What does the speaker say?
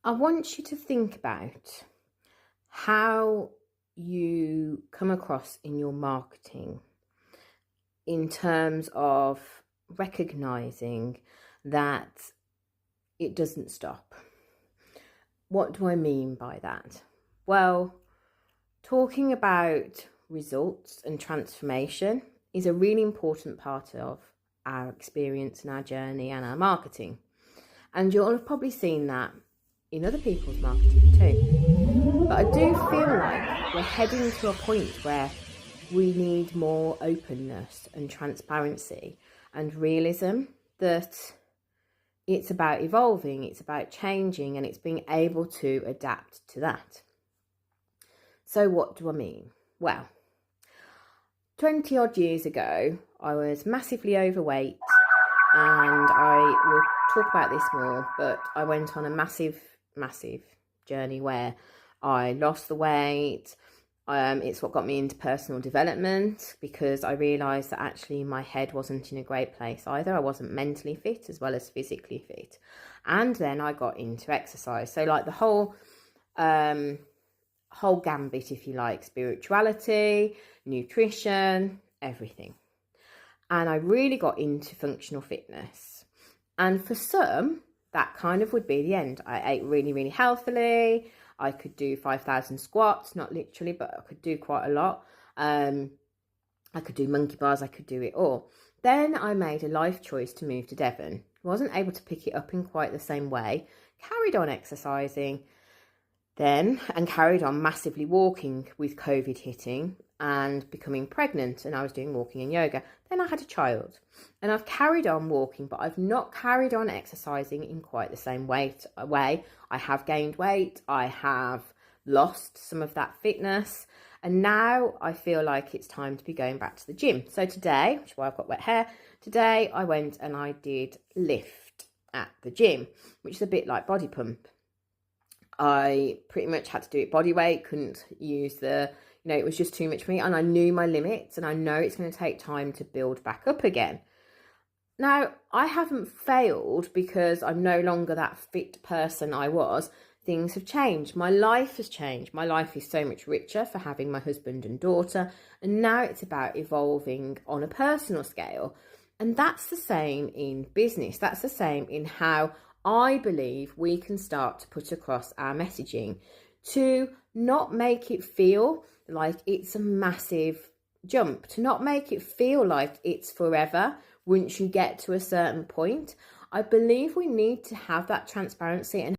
I want you to think about how you come across in your marketing in terms of recognizing that it doesn't stop. What do I mean by that? Well, talking about results and transformation is a really important part of our experience and our journey and our marketing. And you'll have probably seen that in other people's marketing too. But I do feel like we're heading to a point where we need more openness and transparency and realism, that it's about evolving, it's about changing, and it's being able to adapt to that. So what do I mean? Well, 20 odd years ago, I was massively overweight, and I will talk about this more, but I went on a massive journey where I lost the weight. It's what got me into personal development, because I realised that actually my head wasn't in a great place either. I wasn't mentally fit as well as physically fit. And then I got into exercise. So like the whole gambit, if you like: spirituality, nutrition, everything. And I really got into functional fitness. And for some, that kind of would be the end. I ate really, really healthily. I could do 5,000 squats, not literally, but I could do quite a lot. I could do monkey bars, I could do it all. Then I made a life choice to move to Devon. Wasn't able to pick it up in quite the same way. Carried on exercising then, and carried on massively walking with COVID hitting and becoming pregnant, and I was doing walking and yoga. Then I had a child, and I've carried on walking, but I've not carried on exercising in quite the same way. I have gained weight, I have lost some of that fitness, and now I feel like it's time to be going back to the gym. So today, which is why I've got wet hair, today I went and I did lift at the gym, which is a bit like body pump. I pretty much had to do it body weight, couldn't use it was just too much for me, and I knew my limits, and I know it's going to take time to build back up again. Now, I haven't failed because I'm no longer that fit person I was. Things have changed. My life has changed. My life is so much richer for having my husband and daughter, and now it's about evolving on a personal scale. And that's the same in business. That's the same in how I believe we can start to put across our messaging, to not make it feel like it's a massive jump, to not make it feel like it's forever once you get to a certain point. I believe we need to have that transparency and